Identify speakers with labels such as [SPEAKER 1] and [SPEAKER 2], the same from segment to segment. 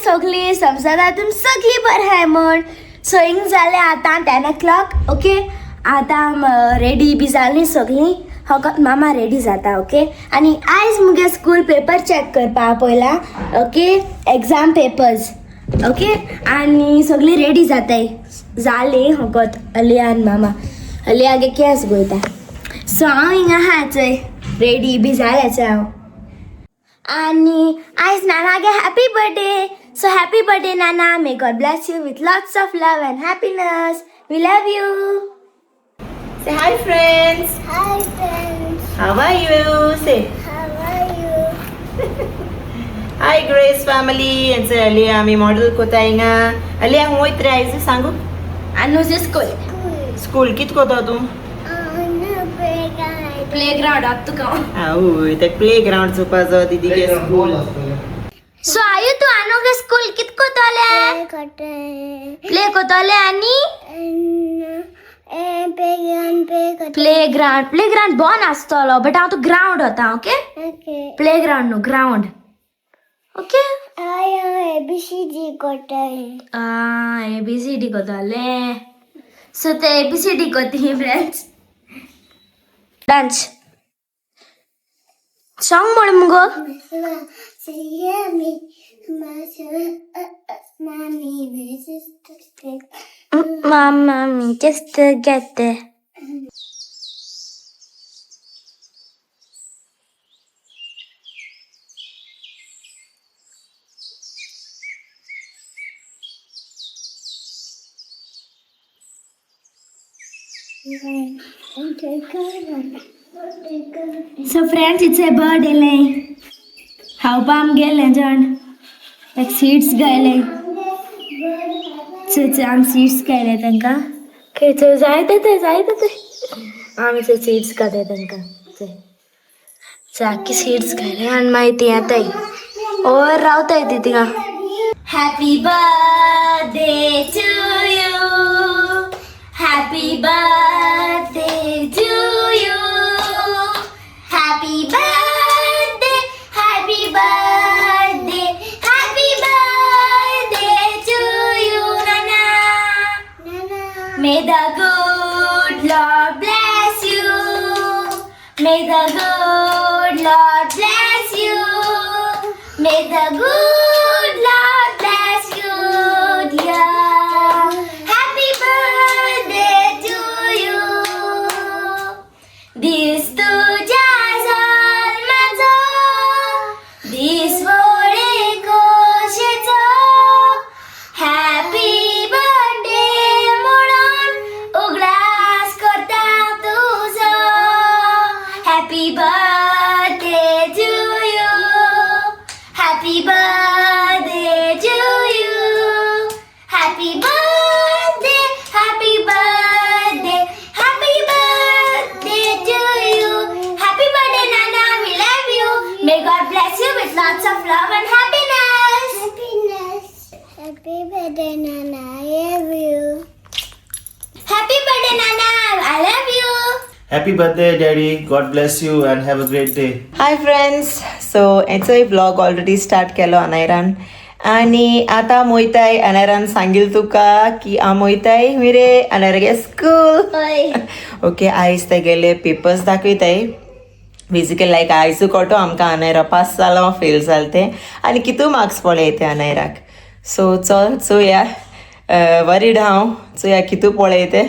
[SPEAKER 1] सगळी समजता तुम सगळी बरें आहाय म्हण. सो हिंग जालें आतां 10 o'clock. ओके आतां रेडी बी जालीं सगळीं. फकत मामा रेडी जाता. ओके आनी आयज मुगे स्कूल पेपर चॅक करपा पयला. Okay exam papers. ओके आनी सगळीं रेडी जाताय जालीं फकत अलिया आनी मामा. अलियागे केस गोयता. सो हांव हिंगा आहा चोय रेडी बी जालें हांव. आणि आयज नानागे happy birthday. So happy birthday नाना. May God bless you with lots of love and happiness. We love you.
[SPEAKER 2] Say hi friends.
[SPEAKER 1] Hi friends.
[SPEAKER 2] How are you? Say
[SPEAKER 1] How are you?
[SPEAKER 2] hi Grace family. And say Alia आम्ही model कोता हिंगा. Alia हूँ इतरे आयज सांगू.
[SPEAKER 1] अनुजे school.
[SPEAKER 2] School कित कोता तू?
[SPEAKER 1] Playground आत तुका.
[SPEAKER 2] आवय ते प्लेग्राउंड चोवपाचो दीदीगे स्कूल.
[SPEAKER 1] सो आयु तू अनुगे स्कूल कित कोतले? प्ले कोतले आनी प्लेग्राउंड बॉन आसतलो बट हांव तू ग्राउंड वता. ओके प्लेग्राउंड न्हू ग्राउंड. Okay ABCD कोतले. सो ते ABCD कोती फ्रेंड्स. डांस सॉन्ग म्हण मुगो. Mommy, just to get there. So friends, it's a birthday lay. How bam gele John? Like seeds gele. So I'm seeds gele tanka. Okay, so जायते ते. आम्ही ते seeds गले tanka. जाकी seeds गले आणि माहिती आता और रावता तिथे का. Happy birthday to you. Happy birthday to you. Happy birthday, happy birthday, happy birthday to you, Nana. May the good Lord bless you. May the good Lord bless you. May the good Lord bless you, dear. Happy birthday to you. This तुझ्या जन्माचो दिस व्हडे खोशेचो. Happy birthday म्हणून उगडास करता तुझो. Happy birthday to you. Happy birthday to you. Happy birthday, happy birthday, happy birthday to you. Happy birthday, Nana. We love you. May God bless you with lots of love and happiness. Happy birthday, Nana. I love you. Happy birthday, Nana. I love you.
[SPEAKER 3] Happy birthday, Daddy. God bless you and have a great day.
[SPEAKER 2] Hi friends. So याचो blog already start केलो अनायरान. आणि आता मोयताय अनायरान सांगिल तुका की हांव मोयताय मिरे अनायरागे school. Okay आयज तेगेले papers दाखयताय. Basically लायक आयजू कोटो आमकां अनायरा पास जालो फेल जालें तें आनी कितू मार्क्स पळय ते अनायराक. सो चल चोया वरीड हांव चोया कितू पळय ते.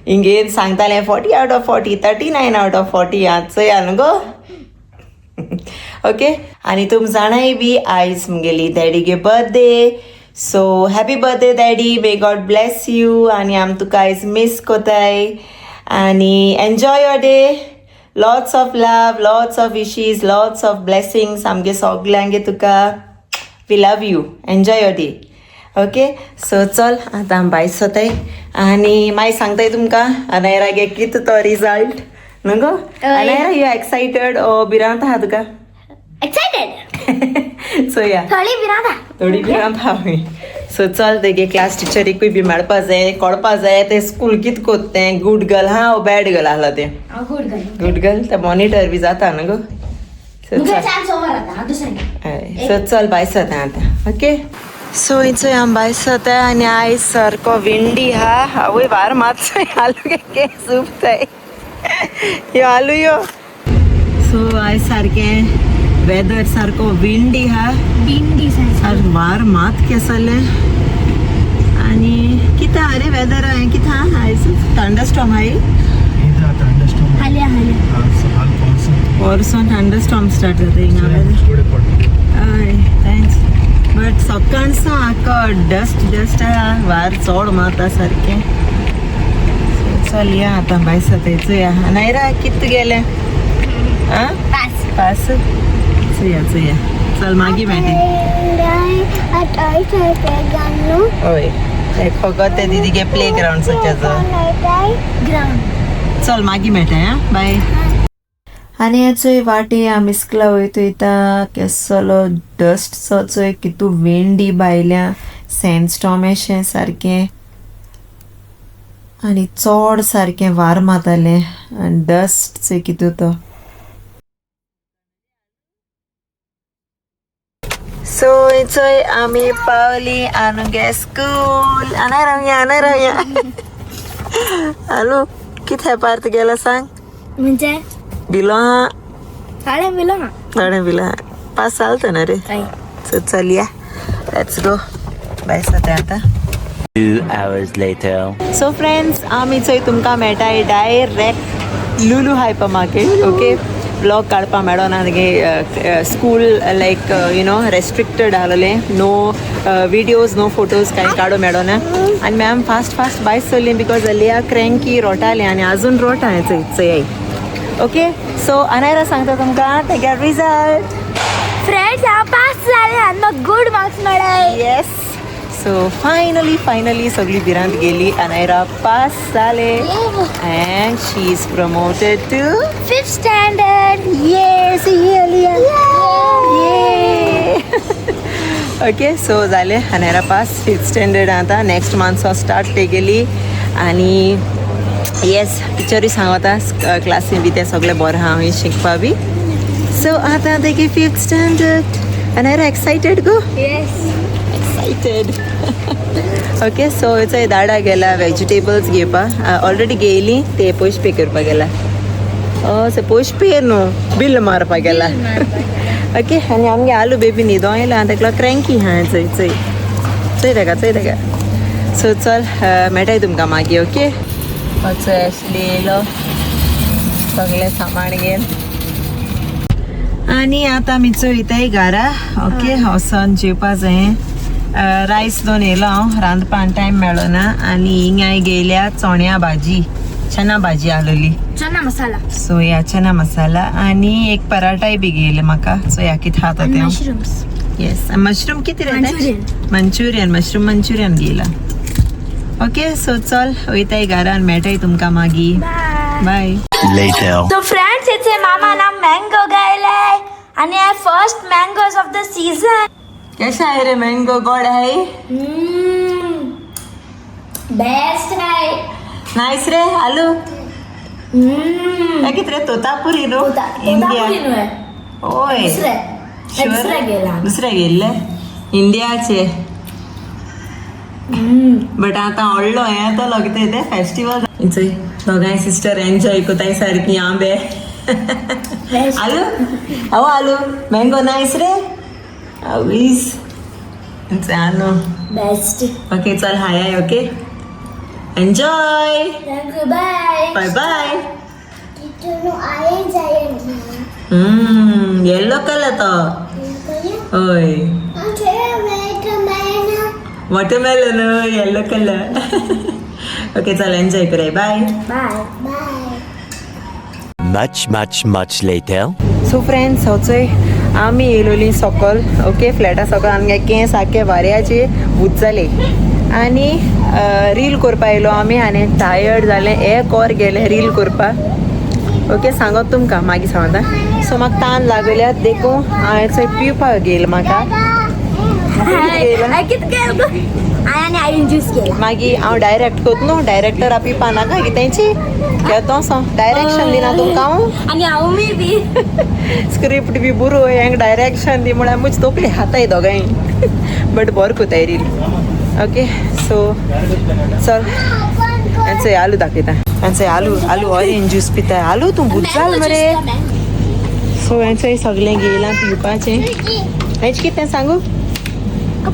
[SPEAKER 2] हिंगेन सांगतालें 40 out of 40, 39 out of 40. आतां चोया न्हू गो. ओके आनी तुम जाणाय बी आयज मुगेली डॅडीगे birthday. So happy birthday daddy. May God bless you. आनी आम तुका आयज मिस कोताय. आनी enjoy your day. Lots of love, lots of wishes, lots of blessings आमगे सगल्यांगे तुका. We love you. Enjoy your day. Okay so चल आतां आम भायर सोताय आनी मागीर सांगताय तुमकां अनायरागे कित तो रिजल्ट न्हू गो. अनायरा यू एक्सायटेड ओ भिरांत आहा तुका?
[SPEAKER 1] Excited.
[SPEAKER 2] सो या
[SPEAKER 1] थोडी बिरादा.
[SPEAKER 2] थोडी भिरांत आहा हूंय. सो चल तेगे क्लास टिचरीकूय बी मेळपा जाय कळपा जाय ते स्कूल कित कोत्तें गूड गर्ल हा ओ बॅड गर्ल आहलो तें.
[SPEAKER 1] Good girl.
[SPEAKER 2] गूड गर्ल ते मॉनिटर बी जाता न्हू गो. सो
[SPEAKER 1] मुगे
[SPEAKER 2] चल
[SPEAKER 1] चान्स ओवर आता दुसऱ्या.
[SPEAKER 2] सो चल भायर सरता आतां. ओके सो हिचो आंबाय सताय आनी आयज सारको विंडी हा आवय वार मातसो आलू के सुपताय यो आलू यो सो आयज सारके वेदर सारको विंडी हा आज वार मात केसले आनी किता अरे वेदर हांवें किता आयज थंडरस्टॉर्म हाय वर्सून थंडरस्टॉर्म स्टार्ट जाता हिंगा हय थँक्स बट सकाळचो आका डस्ट आहा वार चोड माता सारकें चल या आतां भायर सतायचो या नायरा कित गेले आं पास चुया चल मागीर मेळटी हय फकत ते दीदीगे प्ले ग्राउंड सच्याचो चल मागीर मेळटा आं बाय आनी चोय वाटे आमी इस्कला वयता केसलो डस्ट सो चोय कितू वेंडी भायल्या सँडस्टॉर्म अशें सारकें आनी चोड सारकें वार मातालें आनी डस्ट चोय कितू तो सो चोय आमी पावली आनुगे स्कूल आना रावया आलू कित हेपार्थ गेला सांग
[SPEAKER 1] म्हणजे
[SPEAKER 2] बिलो हा
[SPEAKER 1] साडे
[SPEAKER 2] बिलो हा पास चालतं ना रे सो चल या लेट्स गो बाय सते आता
[SPEAKER 4] 2 hours later.
[SPEAKER 2] सो फ्रेंड्स आमी चोय तुमकां मेळटाय direct Lulu hyper market okay blog काडपा मेळोना तुगे school like you know restricted आहलोले नो विडियोज नो फोटोज कांय काडू मेळोना आनी मॅम फास्ट भायर सरली बिकॉज लिया क्रँकी रोटाले आनी आजून रोटा हें चोय ओके सो अनायरा सांगता तुमकां तेगे रिजल्ट
[SPEAKER 1] फ्रेंड्स हांव पास जालें आनी म्हाका गुड मार्क्स मेळ्ळाय
[SPEAKER 2] येस सो फायनली सगळी भिरांत गेली अनायरा पास जाले and she is promoted to
[SPEAKER 1] 5th standard
[SPEAKER 2] yes okay so जाले अनायरा पास 5th स्टँडर्ड आतां नेक्स्ट मंथ स्टार्ट तेगेली आनी येस टिचरी सांगता क्लासीन बी ते सगळे बरें आहा हूंय शिकपा बी सो आतां तेगे 5th स्टँडर्ड अनायरा एक्सायटेड गो एक्सायटेड ओके सो चोय दाडा गेला वेजिटेबल्स घेवपा ऑलरेडी गेली ते पयशे पे करपा गेला से पयशे पे न्हू बिल मारपा गेला ओके आनी आमगे आलू बेबी न्हिदो येयला आनी तेका क्रँकी हा चोय तेका सो चल मेळटाय तुमकां मागीर ओके असो एशली येयलो सगळें सामान घेवन आनी आतां आमी चोयताय घरा ओके वोसोन जेवपा जायें रायस दोन येयलो हांव रांदपा टायम मेळो ना आनी हिंगाय गेल्या चोण्या भाजी चना भाजी आहलोली
[SPEAKER 1] चना मसाला
[SPEAKER 2] सो या चना मसाला आनी एक पराठाय बी घेयले म्हाका सो या कितें खाता तें
[SPEAKER 1] मशरूम्स
[SPEAKER 2] येस मशरूम कितें रे
[SPEAKER 1] मंचुरियन
[SPEAKER 2] मशरूम मंचुरियन घेयला ओके सो चल वयताय घरान मेळटाय तुमकां मागीर बाय
[SPEAKER 4] Later.
[SPEAKER 1] तो फ्रेंड्स इथे मामा ना मँगो गायलाय आणि first mangoes of the season
[SPEAKER 2] कैसा है रे मैंगो गॉड है
[SPEAKER 1] बेस्ट है
[SPEAKER 2] नाइस रे आलू कित रे तोतापुरी नो इंडिया ओय दुसरे गेल्ले इंडियाचे बट आता व्हडलो हे येतलो कितें ते फेस्टिवल चोय दोगांय सिस्टर एन्जॉय कोताय सारकी आंबे आलू आवो आलू मँगो नाइस रे आवीस जानो
[SPEAKER 1] बेस्ट
[SPEAKER 2] ओके चल hi okay enjoy
[SPEAKER 1] bye
[SPEAKER 2] bye bye
[SPEAKER 1] कितनो आए जाए
[SPEAKER 2] येलो कलर तो ओय वाटरमेलन येलो कलर ओके चल एन्जॉय करे bye
[SPEAKER 1] bye
[SPEAKER 4] Much later.
[SPEAKER 2] So friends होचोय आमी येयलोली सकल ओके फ्लॅटा सकल आमगे केंस सारके वाऱ्याचे उज्जले आनी रील करपा येयलो आमी आनी टायर्ड जालें एक वर गेलें रील करपा ओके सांगत तुमकां मागीर सांगता सो म्हाका तान लागल्यात देखून हांवें थंय पिवपाक गेल म्हाका मागीर हांव डायरेक्ट कोत न्हू डायरेक्टर पिवपा नाका कितेंची केतो सो डायरेक्शन दिना तुमकां हांव
[SPEAKER 1] आणि आवमी बी
[SPEAKER 2] स्क्रिप्ट बी बरो हेंग डायरेक्शन दी म्हळ्यार मुझ तोकले हाताय दोगांय बट बरो कोताय रील ओके सो चल यांचे आलू दाखयता यांचे आलू ऑरेंज ज्यूस पिताय आलू तूं बुज्जाल मरे सो यांचे सगळें गेलां पिवपाचें हेच कितें सांगू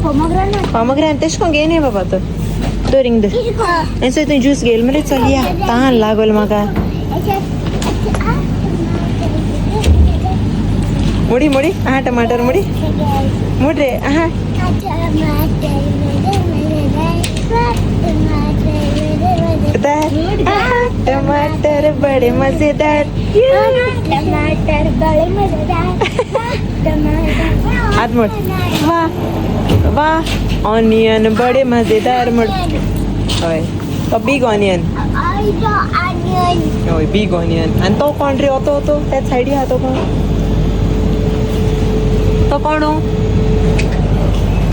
[SPEAKER 2] पोमोग्रेनेट तेश कोन घेयन बाबा तो दोरिंग दे हेंचो तूं ज्यूस घेयल मरे चल या तान लागल म्हाका मुडी मुडी आहा टमाटर मुडी मुड रे आहा टमाटर बड़े मजेदार
[SPEAKER 1] टमाटर बड़े मजेदार
[SPEAKER 2] हाथ मोड़ वाह वाह ऑनियन बड़े मजेदार मोड़ ओय तो बिग ऑनियन ओय बिग ऑनियन आणि तो कोण रे तो त्या सायडी हा तो कोण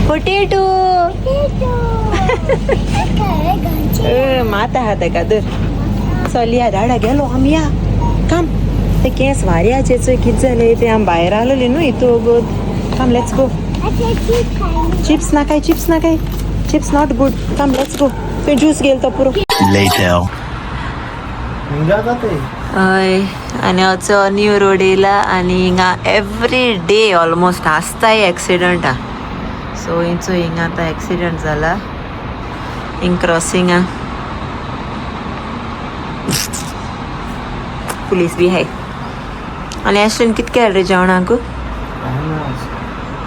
[SPEAKER 2] पोटॅटो माता हा तेका दर चल या धाडा गेलो आमी या काम ते केस वाऱ्याचे चोय कित जाले ते आम भायर आलोले न्हू इतू गोद काम लेट्स गो चिप्स नाकाय चिप्स नॉट गुड काम लेट्स गो तू ज्यूस गेल तो पुरो
[SPEAKER 4] Later.
[SPEAKER 3] हिंगा जाते
[SPEAKER 2] हय आनी असो न्यू रोड येयला आनी हिंगा एवरी डे ऑलमोस्ट आसताय एक्सिडंट सो हिंचो हिंगा आतां एक्सिडंट जाला हिंग क्रॉसिंगा पुलीस बी हाय आनी एशेन कित केलें रे जेवणाक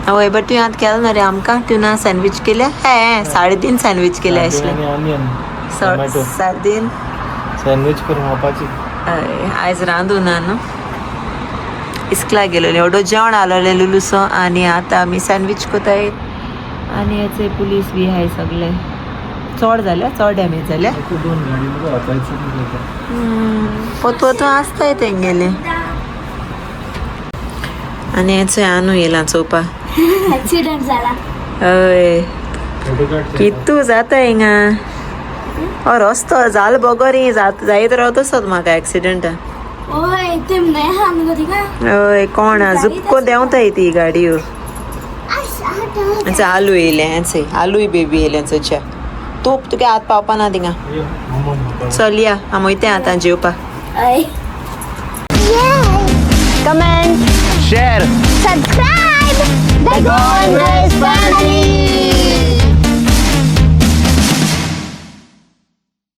[SPEAKER 2] हय बट तुवें आतां केलें ना रे आमकां ट्युना सँडवीच केल्या हे 3.5 सँडवीच केल्या एशलें
[SPEAKER 3] ऑनियन
[SPEAKER 2] 3.5
[SPEAKER 3] सँडविच करून खावपाची
[SPEAKER 2] हय आयज रांदूं ना न्हू इस्कला गेलोले एवढो जेवण आलोले लुलुसो आनी आतां आमी सँडवीच कोताय आनी हेचे पुलीस बी हाय सगळे चड डॅमेज जाल्या
[SPEAKER 3] दोन गाडी मध्ये वाचायचं
[SPEAKER 2] पोतू आसताय तेंगेले आनी हेचे आनू येयला चोवपा
[SPEAKER 1] ऍक्सिडेंट झाला
[SPEAKER 2] हय कितू जाता हिंगा रस्तो जाल बगोरी जायत रावतसोत म्हाका एक्सिडंट
[SPEAKER 1] ओय ते नाही हांगा तिका
[SPEAKER 2] हय कोण जुपको देंवताय ती गाडयो हेंचे आलू येयले हेंचे आलूय बेबी येयले चोच्या तूप तुगे हात पावपा ना थिंगा चल या हांव वयता आतां जेवपा
[SPEAKER 1] अय
[SPEAKER 4] Share.
[SPEAKER 1] subscribe the Golden Family.